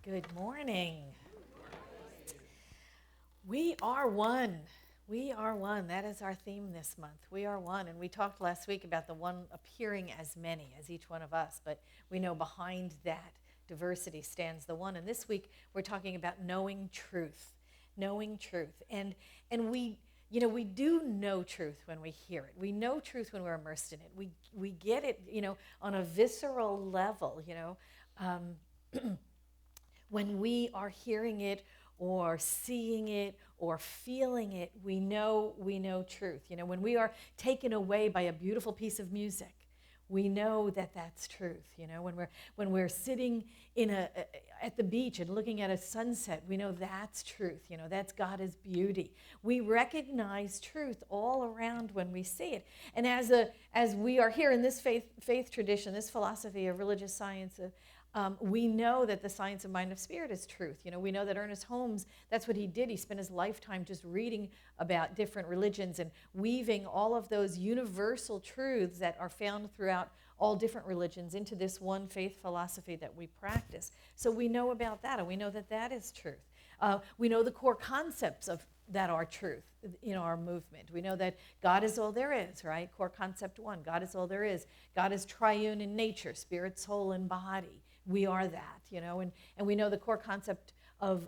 Good morning. We are one. We are one. That is our theme this month. We are one. And we talked last week about the one appearing as many, as each one of us. But we know behind that diversity stands the one. And this week we're talking about knowing truth. Knowing truth. And we do know truth when we hear it. We know truth when we're immersed in it. We get it, on a visceral level, when we are hearing it or seeing it or feeling it, we know truth. When we are taken away by a beautiful piece of music, we know that that's truth. When we're sitting at the beach and looking at a sunset, we know that's truth. That's God is beauty. We recognize truth all around when we see it. And as we are here in this faith tradition, this philosophy of religious science, we know that the science of mind of spirit is truth. We know that Ernest Holmes, that's what he did. He spent his lifetime just reading about different religions and weaving all of those universal truths that are found throughout all different religions into this one faith philosophy that we practice. So we know about that, and we know that that is truth. We know the core concepts of that are truth in our movement. We know that God is all there is, right? Core concept 1, God is all there is. God is triune in nature, spirit, soul, and body. We are that, and we know the core concept of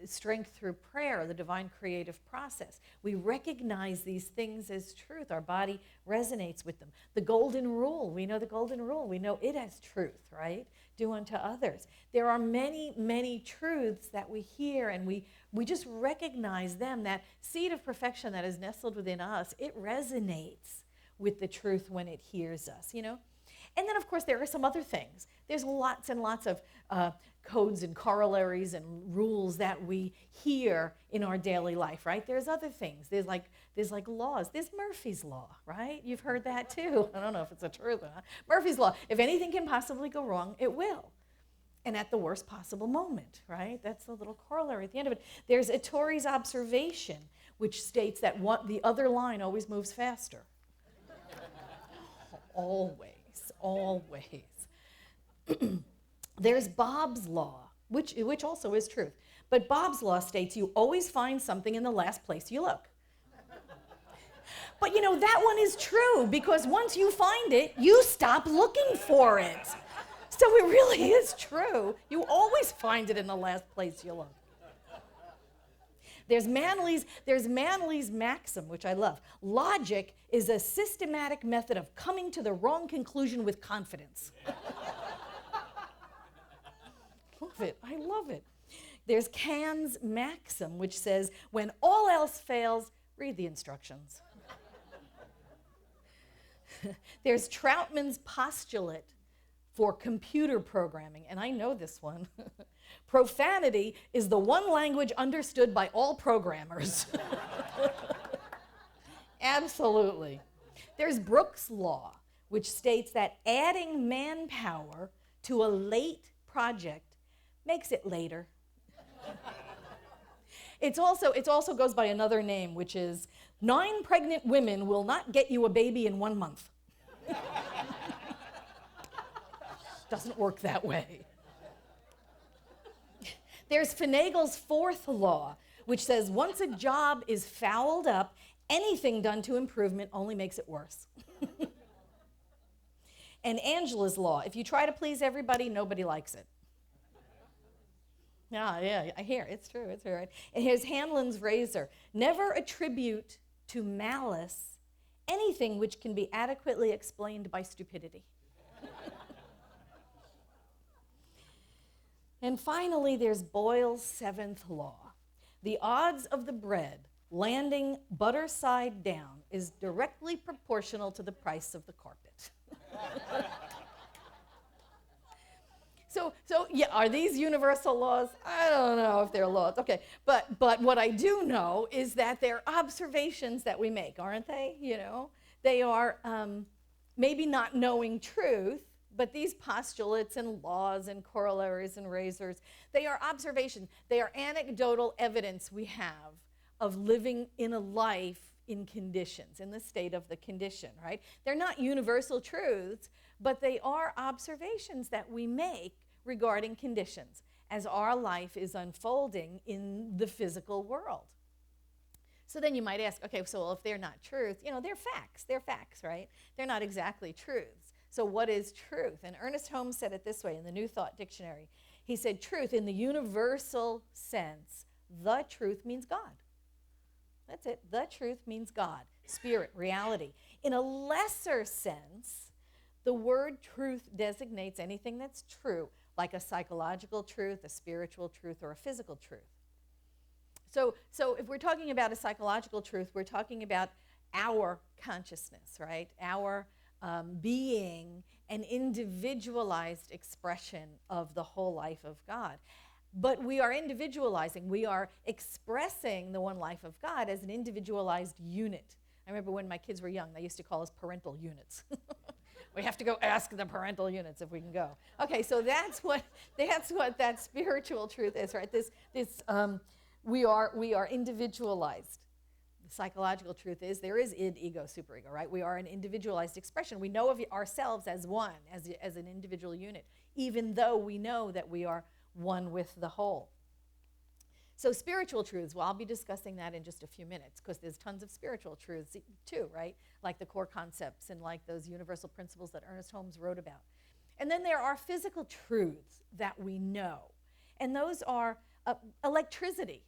strength through prayer, the divine creative process. We recognize these things as truth. Our body resonates with them. The golden rule, we know the golden rule. We know it as truth, right? Do unto others. There are many, many truths that we hear, and we just recognize them. That seed of perfection that is nestled within us, it resonates with the truth when it hears us, And then, of course, there are some other things. There's lots and lots of codes and corollaries and rules that we hear in our daily life, right? There's other things. There's like laws. There's Murphy's Law, right? You've heard that too. I don't know if it's a truth or not. Murphy's Law. If anything can possibly go wrong, it will. And at the worst possible moment, right? That's the little corollary at the end of it. There's Ettore observation, which states that the other line always moves faster. Always. There's Bob's Law, which also is truth. But Bob's Law states you always find something in the last place you look. But that one is true, because once you find it, you stop looking for it. So it really is true. You always find it in the last place you look. There's Manly's maxim, which I love. Logic is a systematic method of coming to the wrong conclusion with confidence. I love it. There's Can's maxim, which says, when all else fails, read the instructions. There's Troutman's postulate for computer programming, and I know this one. Profanity is the one language understood by all programmers. Absolutely. There's Brooks' Law, which states that adding manpower to a late project makes it later. It also goes by another name, which is 9 pregnant women will not get you a baby in 1 month. Doesn't work that way. There's Finagle's 4th law, which says once a job is fouled up, anything done to improvement only makes it worse. And Angela's law, if you try to please everybody, nobody likes it. Yeah, I hear it's true, right? And here's Hanlon's razor. Never attribute to malice anything which can be adequately explained by stupidity. And finally, there's Boyle's 7th law. The odds of the bread landing butter side down is directly proportional to the price of the carpet. So yeah, are these universal laws? I don't know if they're laws. Okay, but what I do know is that they're observations that we make, aren't they? They are maybe not knowing truth, but these postulates and laws and corollaries and razors, they are observations. They are anecdotal evidence we have of living in a life in conditions, in the state of the condition, right? They're not universal truths, but they are observations that we make regarding conditions. as our life is unfolding in the physical world. So then you might ask, okay, so if they're not truth, they're facts, right? They're not exactly truths. So what is truth? And Ernest Holmes said it this way in the New Thought Dictionary. He said, truth in the universal sense, the truth means God. That's it. The truth means God, spirit, reality. In a lesser sense, the word truth designates anything that's true, like a psychological truth, a spiritual truth, or a physical truth. So if we're talking about a psychological truth, we're talking about our consciousness, right? Our being an individualized expression of the whole life of God. But we are individualizing. We are expressing the one life of God as an individualized unit. I remember when my kids were young, they used to call us parental units. We have to go ask the parental units if we can go. Okay, so that's what that spiritual truth is, right? We are individualized. The psychological truth is there is id, ego, superego, right? We are an individualized expression. We know of ourselves as one, as an individual unit, even though we know that we are one with the whole. So spiritual truths, well, I'll be discussing that in just a few minutes because there's tons of spiritual truths too, right? Like the core concepts and like those universal principles that Ernest Holmes wrote about. And then there are physical truths that we know. And those are electricity.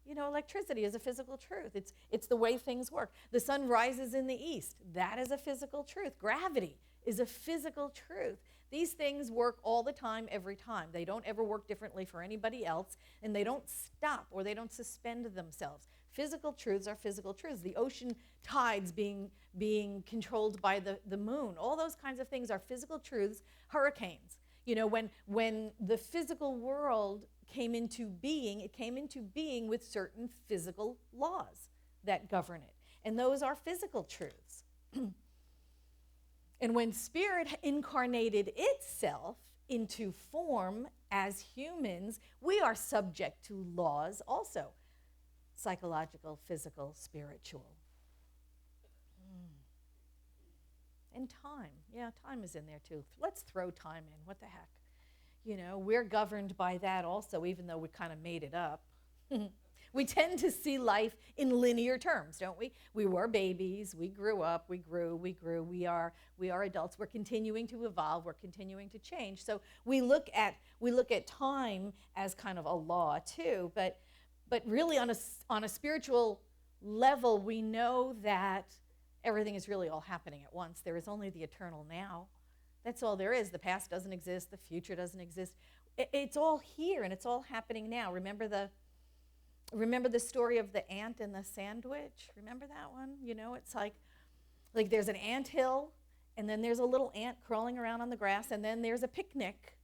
Electricity is a physical truth. It's the way things work. The sun rises in the east. That is a physical truth. Gravity is a physical truth. These things work all the time, every time. They don't ever work differently for anybody else, and they don't stop or they don't suspend themselves. Physical truths are physical truths. The ocean tides being controlled by the moon. All those kinds of things are physical truths. Hurricanes. When the physical world came into being, it came into being with certain physical laws that govern it. And those are physical truths. And when spirit incarnated itself into form as humans, we are subject to laws also. Psychological, physical, spiritual. And time. Yeah, time is in there too. Let's throw time in. What the heck? We're governed by that also, even though we kind of made it up. We tend to see life in linear terms, don't we? We were babies, we grew up, we grew, we are adults. We're continuing to evolve, we're continuing to change. So we look at time as kind of a law too, but really on a spiritual level, we know that everything is really all happening at once. There is only the eternal now. That's all there is. The past doesn't exist, the future doesn't exist. It's all here and it's all happening now. Remember the story of the ant and the sandwich? Remember that one? It's like there's an ant hill, and then there's a little ant crawling around on the grass, and then there's a picnic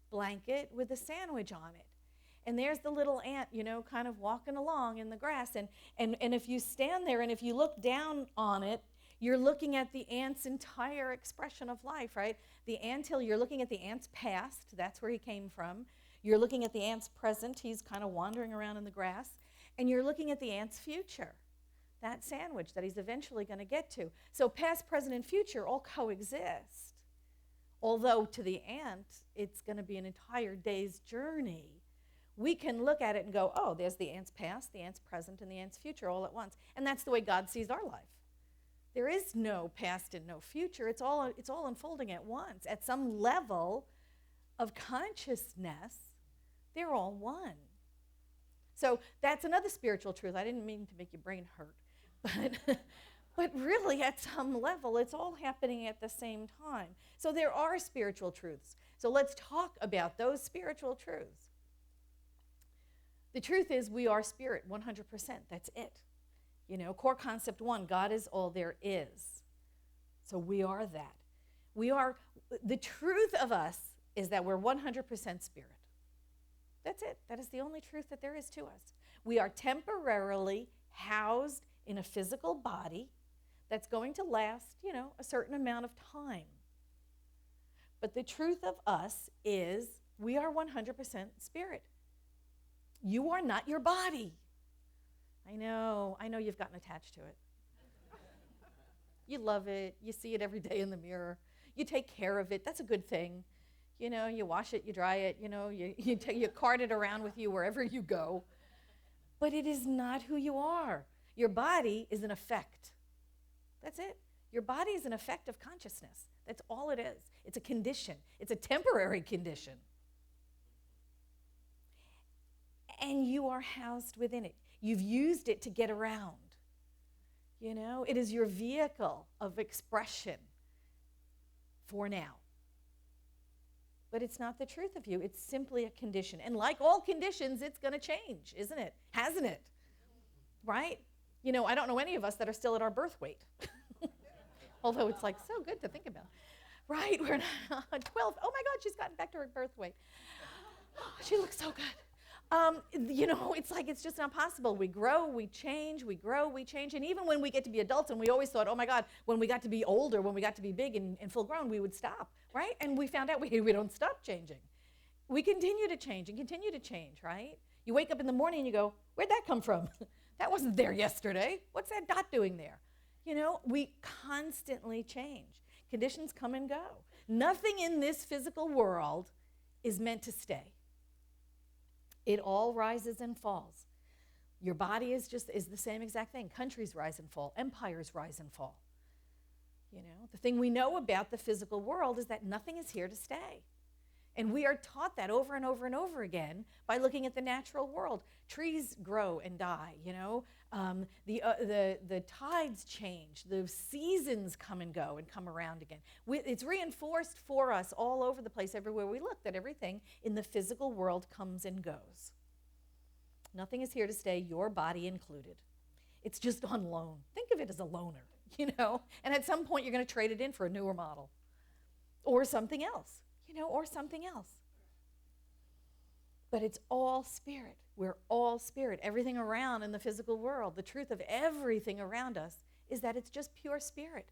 blanket with a sandwich on it. And there's the little ant, kind of walking along in the grass. And if you stand there and if you look down on it, you're looking at the ant's entire expression of life, right? The anthill, you're looking at the ant's past. That's where he came from. You're looking at the ant's present. He's kind of wandering around in the grass. And you're looking at the ant's future, that sandwich that he's eventually going to get to. So past, present, and future all coexist. Although to the ant, it's going to be an entire day's journey. We can look at it and go, oh, there's the ant's past, the ant's present, and the ant's future all at once. And that's the way God sees our life. There is no past and no future. It's all unfolding at once. At some level of consciousness, they're all one. So that's another spiritual truth. I didn't mean to make your brain hurt, but really at some level, it's all happening at the same time. So there are spiritual truths. So let's talk about those spiritual truths. The truth is we are spirit, 100%. That's it. Core concept 1, God is all there is. So we are that. The truth of us is that we're 100% spirit. That's it. That is the only truth that there is to us. We are temporarily housed in a physical body that's going to last, a certain amount of time. But the truth of us is we are 100% spirit. You are not your body. I know you've gotten attached to it. You love it. You see it every day in the mirror. You take care of it. That's a good thing. You wash it, you dry it, you cart it around with you wherever you go. But it is not who you are. Your body is an effect. That's it. Your body is an effect of consciousness. That's all it is. It's a condition. It's a temporary condition. And you are housed within it. You've used it to get around. It is your vehicle of expression for now. But it's not the truth of you. It's simply a condition. And like all conditions, it's going to change, isn't it? Hasn't it? Right? I don't know any of us that are still at our birth weight. Although it's like so good to think about. Right? We're not 12. Oh my God, she's gotten back to her birth weight. She looks so good. It's like it's just not possible. We grow, we change, we grow, we change. And even when we get to be adults, and we always thought, oh my God, when we got to be older, when we got to be big and full grown, we would stop, right? And we found out we don't stop changing. We continue to change and continue to change, right? You wake up in the morning and you go, where'd that come from? That wasn't there yesterday. What's that dot doing there? We constantly change. Conditions come and go. Nothing in this physical world is meant to stay. It all rises and falls. Your body is the same exact thing. Countries rise and fall. Empires rise and fall. The thing we know about the physical world is that nothing is here to stay. And we are taught that over and over and over again by looking at the natural world. Trees grow and die, the tides change. The seasons come and go and come around again. It's reinforced for us all over the place, everywhere we look, that everything in the physical world comes and goes. Nothing is here to stay, your body included. It's just on loan. Think of it as a loaner, and at some point you're going to trade it in for a newer model or something else. Or something else. But it's all spirit. We're all spirit. Everything around in the physical world, the truth of everything around us is that it's just pure spirit.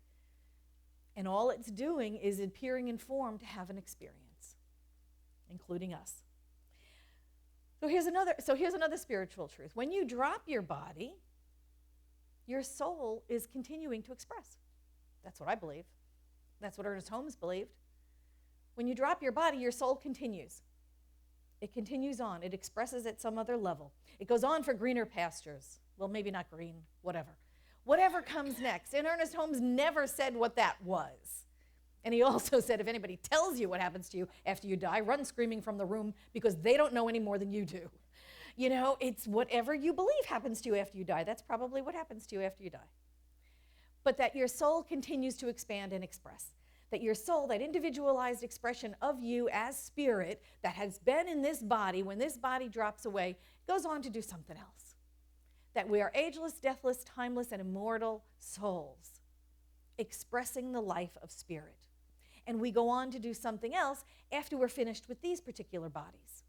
And all it's doing is appearing in form to have an experience, including us. So here's another spiritual truth. When you drop your body, your soul is continuing to express. That's what I believe. That's what Ernest Holmes believed. When you drop your body, your soul continues. It continues on. It expresses at some other level. It goes on for greener pastures. Well, maybe not green, whatever. Whatever comes next. And Ernest Holmes never said what that was. And he also said, if anybody tells you what happens to you after you die, run screaming from the room because they don't know any more than you do. It's whatever you believe happens to you after you die. That's probably what happens to you after you die. But that your soul continues to expand and express. That your soul, that individualized expression of you as spirit that has been in this body, when this body drops away, goes on to do something else. That we are ageless, deathless, timeless, and immortal souls expressing the life of spirit. And we go on to do something else after we're finished with these particular bodies.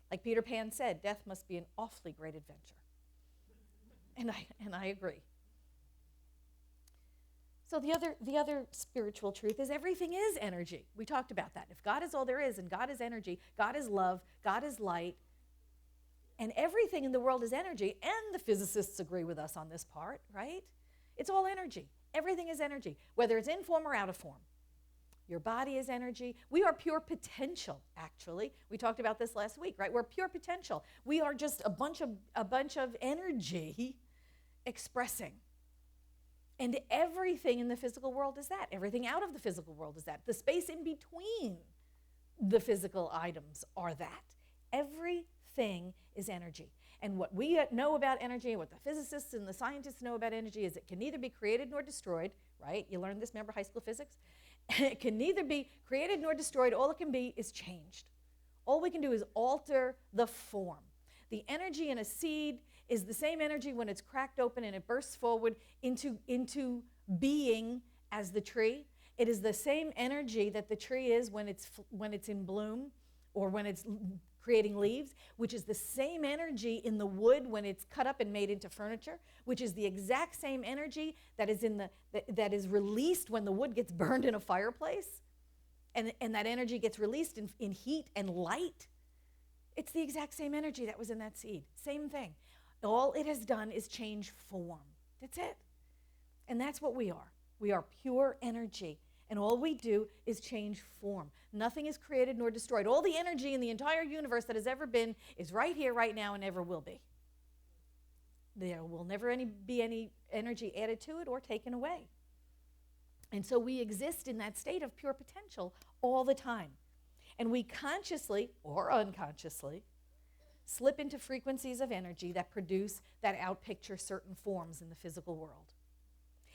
Like Peter Pan said, death must be an awfully great adventure. And I agree. So the other spiritual truth is everything is energy. We talked about that. If God is all there is, and God is energy, God is love, God is light, and everything in the world is energy, and the physicists agree with us on this part, right? It's all energy. Everything is energy, whether it's in form or out of form. Your body is energy. We are pure potential, actually. We talked about this last week, right? We're pure potential. We are just a bunch of energy expressing. And everything in the physical world is that. Everything out of the physical world is that. The space in between the physical items are that. Everything is energy. And what we know about energy and what the physicists and the scientists know about energy is it can neither be created nor destroyed, right? You learned this, remember high school physics? It can neither be created nor destroyed. All it can be is changed. All we can do is alter the form. The energy in a seed is the same energy when it's cracked open and it bursts forward into being as the tree. It is the same energy that the tree is when it's in bloom or when it's creating leaves, which is the same energy in the wood when it's cut up and made into furniture, which is the exact same energy that is released when the wood gets burned in a fireplace, and that energy gets released in heat and light. It's the exact same energy that was in that seed. Same thing. All it has done is change form. That's it. And that's what we are. We are pure energy. And all we do is change form. Nothing is created nor destroyed. All the energy in the entire universe that has ever been is right here, right now, and ever will be. There will never be any energy added to it or taken away. And so we exist in that state of pure potential all the time. And we consciously or unconsciously slip into frequencies of energy that outpicture certain forms in the physical world.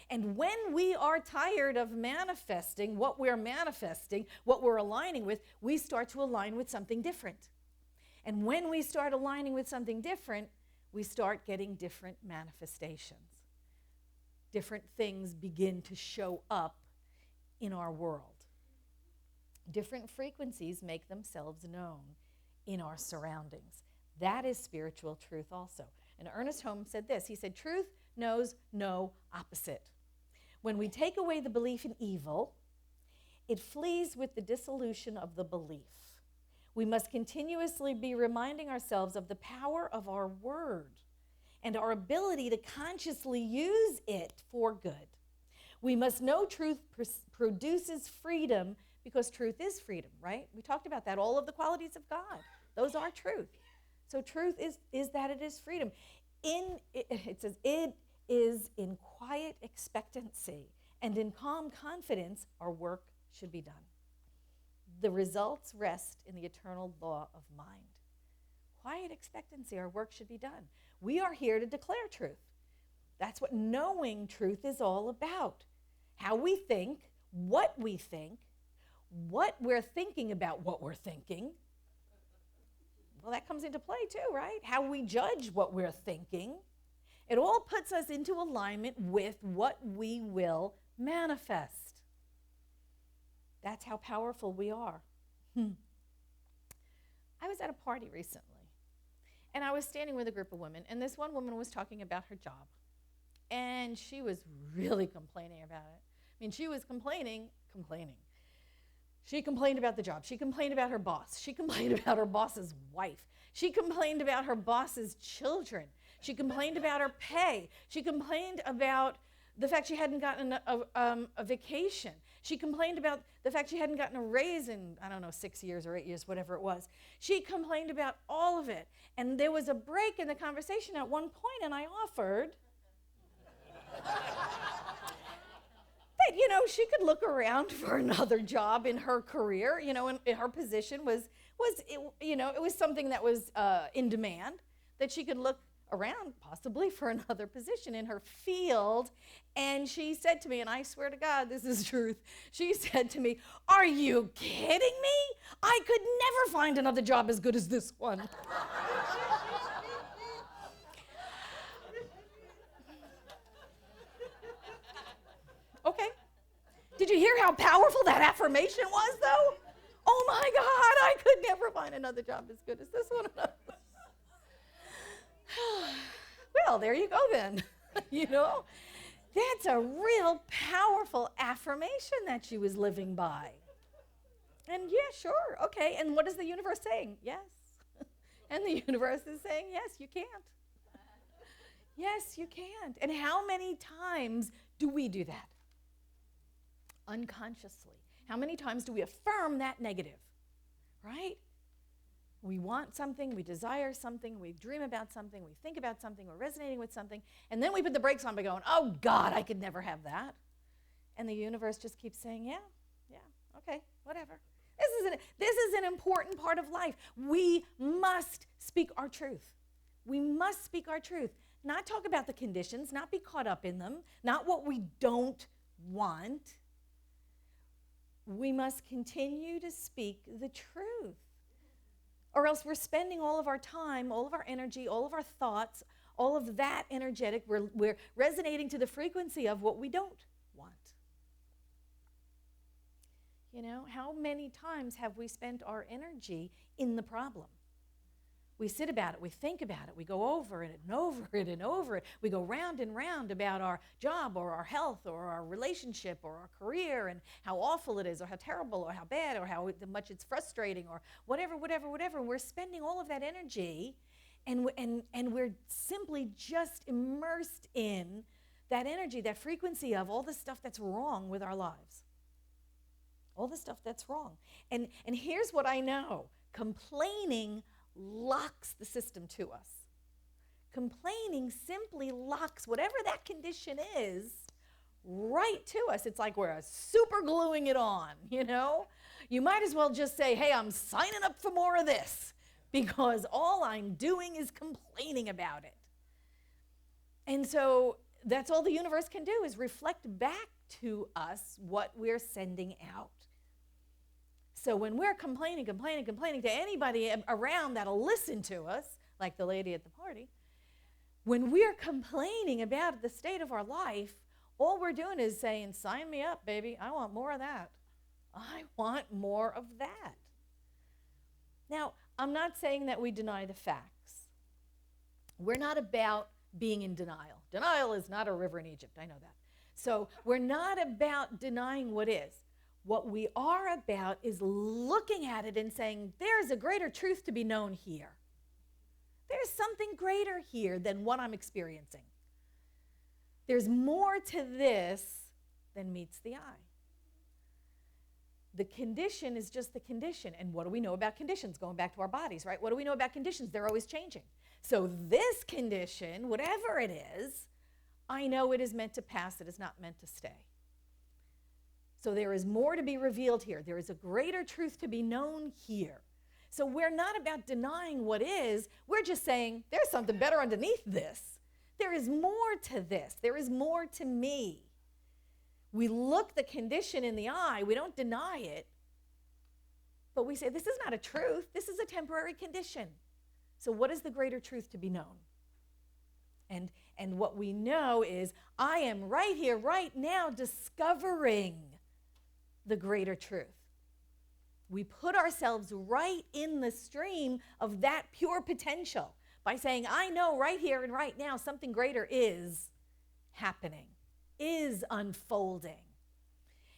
And when we are tired of manifesting, what we're aligning with, we start to align with something different. And when we start aligning with something different, we start getting different manifestations. Different things begin to show up in our world. Different frequencies make themselves known in our surroundings. That is spiritual truth also. And Ernest Holmes said this. He said, truth knows no opposite. When we take away the belief in evil, it flees with the dissolution of the belief. We must continuously be reminding ourselves of the power of our word and our ability to consciously use it for good. We must know truth produces freedom because truth is freedom, right? We talked about that, all of the qualities of God. Those are truth. So truth is that it is freedom. It says, it is in quiet expectancy and in calm confidence our work should be done. The results rest in the eternal law of mind. Quiet expectancy, our work should be done. We are here to declare truth. That's what knowing truth is all about. How we think, what we're thinking about what we're thinking. Well, that comes into play too, right? How we judge what we're thinking. It all puts us into alignment with what we will manifest. That's how powerful we are. I was at a party recently, and I was standing with a group of women, and this one woman was talking about her job, and she was really complaining about it. I mean, she was complaining. She complained about the job. She complained about her boss. She complained about her boss's wife. She complained about her boss's children. She complained about her pay. She complained about the fact she hadn't gotten a vacation. She complained about the fact she hadn't gotten a raise in, 6 years or 8 years, whatever it was. She complained about all of it. And there was a break in the conversation at one point, and I offered that, she could look around for another job in her career, and her position was it was something that was in demand, that she could look around possibly for another position in her field. And she said to me, and I swear to God, this is truth, she said to me, "Are you kidding me? I could never find another job as good as this one." Okay. Did you hear how powerful that affirmation was, though? Oh my God, I could never find another job as good as this one. Well, there you go then. That's a real powerful affirmation that she was living by. And yeah, sure, okay. And what is the universe saying? Yes. And the universe is saying, yes, you can't. Yes, you can't. And how many times do we do that? Unconsciously. How many times do we affirm that negative? Right? We want something, we desire something, we dream about something, we think about something, we're resonating with something, and then we put the brakes on by going, oh God, I could never have that. And the universe just keeps saying, yeah, okay, whatever. This is an important part of life. We must speak our truth. We must speak our truth. Not talk about the conditions, not be caught up in them, not what we don't want. We must continue to speak the truth. Or else we're spending all of our time, all of our energy, all of our thoughts, all of that energetic, we're resonating to the frequency of what we don't want. How many times have we spent our energy in the problem? We sit about it, we think about it, we go over it and over it and over it. We go round and round about our job or our health or our relationship or our career and how awful it is or how terrible or how bad or how much it's frustrating or whatever. And we're spending all of that energy and we're simply just immersed in that energy, that frequency of all the stuff that's wrong with our lives. all the stuff that's wrong. And here's what I know. Complaining locks the system to us. Complaining simply locks whatever that condition is right to us. It's like we're super gluing it on, you know? You might as well just say, hey, I'm signing up for more of this, because all I'm doing is complaining about it. And so that's all the universe can do, is reflect back to us what we're sending out. So when we're complaining to anybody around that'll listen to us, like the lady at the party, when we're complaining about the state of our life, all we're doing is saying, sign me up, baby. I want more of that. I want more of that. Now, I'm not saying that we deny the facts. We're not about being in denial. Denial is not a river in Egypt. I know that. So we're not about denying what is. What we are about is looking at it and saying, there's a greater truth to be known here. There's something greater here than what I'm experiencing. There's more to this than meets the eye. The condition is just the condition. And what do we know about conditions? Going back to our bodies, right? What do we know about conditions? They're always changing. So this condition, whatever it is, I know it is meant to pass. It is not meant to stay. So there is more to be revealed here. There is a greater truth to be known here. So we're not about denying what is. We're just saying there's something better underneath this. There is more to this. There is more to me. We look the condition in the eye. We don't deny it. But we say, this is not a truth. This is a temporary condition. So what is the greater truth to be known? And what we know is, I am right here, right now, discovering the greater truth. We put ourselves right in the stream of that pure potential by saying, I know right here and right now something greater is happening, is unfolding.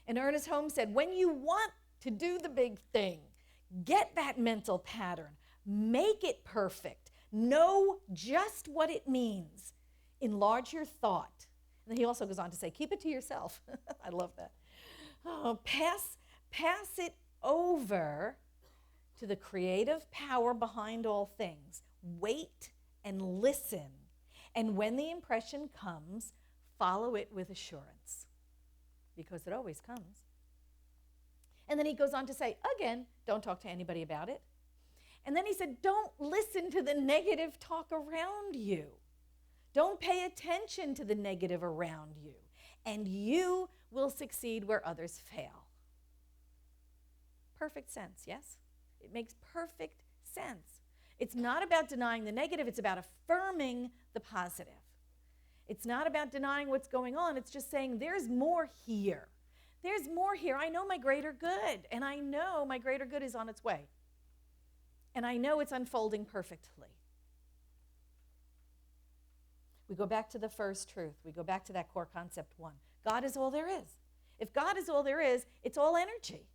And Ernest Holmes said, when you want to do the big thing, get that mental pattern, make it perfect, know just what it means, enlarge your thought. And then he also goes on to say, keep it to yourself. I love that. Oh, pass it over to the creative power behind all things. Wait and listen. And when the impression comes, follow it with assurance, because it always comes. And then he goes on to say, again, don't talk to anybody about it. And then he said, don't listen to the negative talk around you. Don't pay attention to the negative around you. And you will succeed where others fail. Perfect sense, yes? It makes perfect sense. It's not about denying the negative. It's about affirming the positive. It's not about denying what's going on. It's just saying there's more here. There's more here. I know my greater good, and I know my greater good is on its way. And I know it's unfolding perfectly. We go back to the first truth. We go back to that core concept 1. God is all there is. If God is all there is, it's all energy.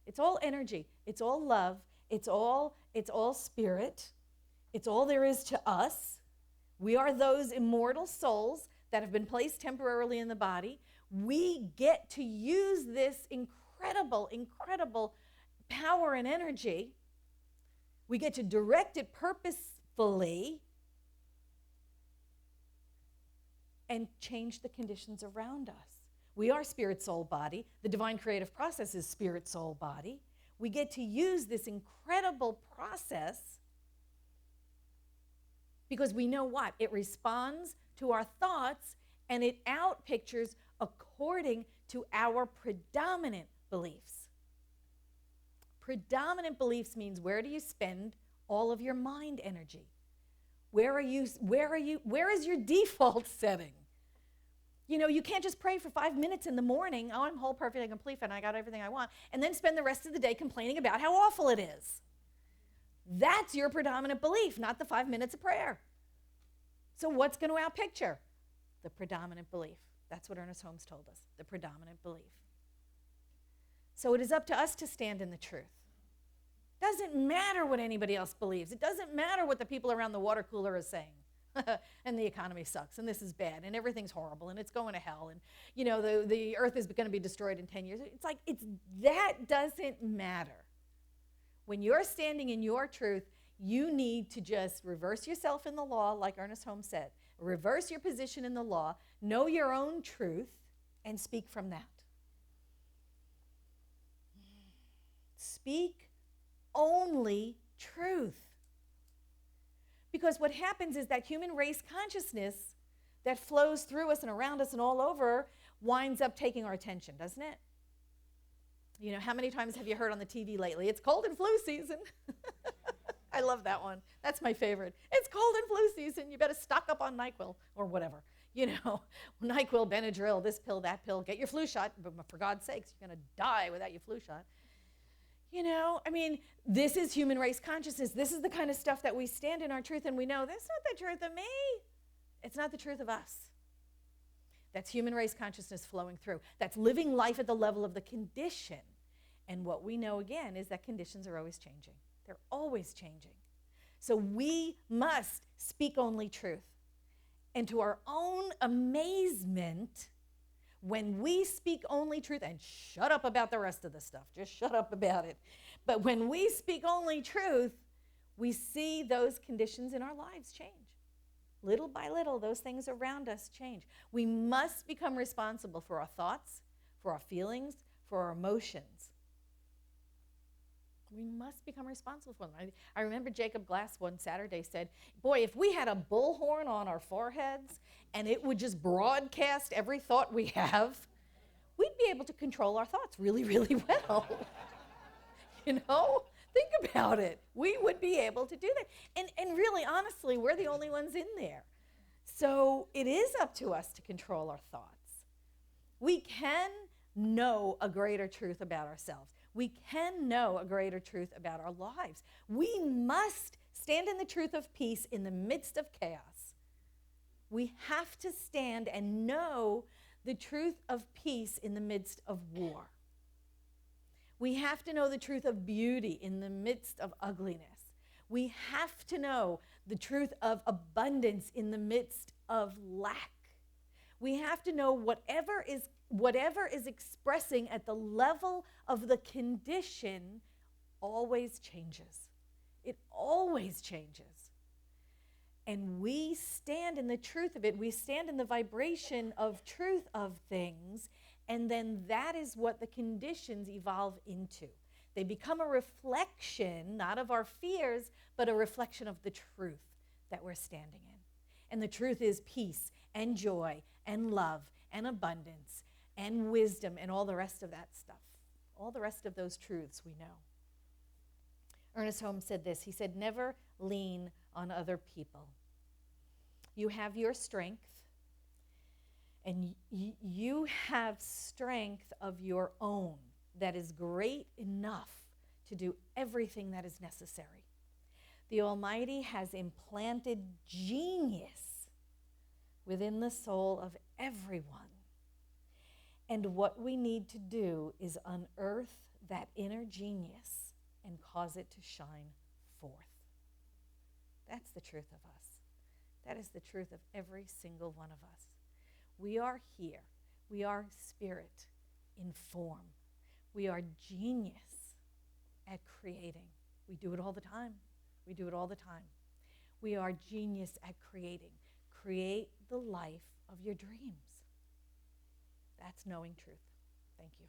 It's all energy. It's all love. It's all spirit. It's all there is to us. We are those immortal souls that have been placed temporarily in the body. We get to use this incredible, incredible power and energy. We get to direct it purposefully and change the conditions around us. We are spirit, soul, body. The divine creative process is spirit, soul, body. We get to use this incredible process because we know what? It responds to our thoughts and it outpictures according to our predominant beliefs. Predominant beliefs means, where do you spend all of your mind energy? Where is your default setting? You know, you can't just pray for 5 minutes in the morning, oh, I'm whole, perfect, and complete, and I got everything I want, and then spend the rest of the day complaining about how awful it is. That's your predominant belief, not the 5 minutes of prayer. So what's going to outpicture? The predominant belief. That's what Ernest Holmes told us, the predominant belief. So it is up to us to stand in the truth. Doesn't matter what anybody else believes. It doesn't matter what the people around the water cooler are saying. and the economy sucks, and this is bad, and everything's horrible, and it's going to hell, and the earth is going to be destroyed in 10 years. It's like that doesn't matter. When you're standing in your truth, you need to just reverse yourself in the law, like Ernest Holmes said. Reverse your position in the law, know your own truth, and speak from that. Speak only truth. Because what happens is that human race consciousness that flows through us and around us and all over winds up taking our attention, doesn't it? How many times have you heard on the TV lately, it's cold and flu season? I love that one. That's my favorite. It's cold and flu season. You better stock up on NyQuil or whatever. NyQuil, Benadryl, this pill, that pill. Get your flu shot. But for God's sakes, you're going to die without your flu shot. This is human race consciousness. This is the kind of stuff that we stand in our truth and we know, that's not the truth of me. It's not the truth of us. That's human race consciousness flowing through. That's living life at the level of the condition. And what we know, again, is that conditions are always changing. They're always changing. So we must speak only truth. And to our own amazement, when we speak only truth, and shut up about the rest of the stuff, just shut up about it. But when we speak only truth, we see those conditions in our lives change. Little by little, those things around us change. We must become responsible for our thoughts, for our feelings, for our emotions. We must become responsible for them. I remember Jacob Glass one Saturday said, boy, if we had a bullhorn on our foreheads and it would just broadcast every thought we have, we'd be able to control our thoughts really, really well. Think about it. We would be able to do that. And really, honestly, we're the only ones in there. So it is up to us to control our thoughts. We can know a greater truth about ourselves. We can know a greater truth about our lives. We must stand in the truth of peace in the midst of chaos. We have to stand and know the truth of peace in the midst of war. We have to know the truth of beauty in the midst of ugliness. We have to know the truth of abundance in the midst of lack. We have to know whatever is expressing at the level of the condition always changes. It always changes. And we stand in the truth of it. We stand in the vibration of truth of things, and then that is what the conditions evolve into. They become a reflection, not of our fears, but a reflection of the truth that we're standing in. And the truth is peace and joy and love and abundance and wisdom and all the rest of that stuff. All the rest of those truths we know. Ernest Holmes said this. He said, never lean on other people. You have your strength, and you have strength of your own that is great enough to do everything that is necessary. The Almighty has implanted genius within the soul of everyone. And what we need to do is unearth that inner genius and cause it to shine forth. That's the truth of us. That is the truth of every single one of us. We are here. We are spirit in form. We are genius at creating. We do it all the time. We do it all the time. We are genius at creating. Create the life of your dreams. That's knowing truth. Thank you.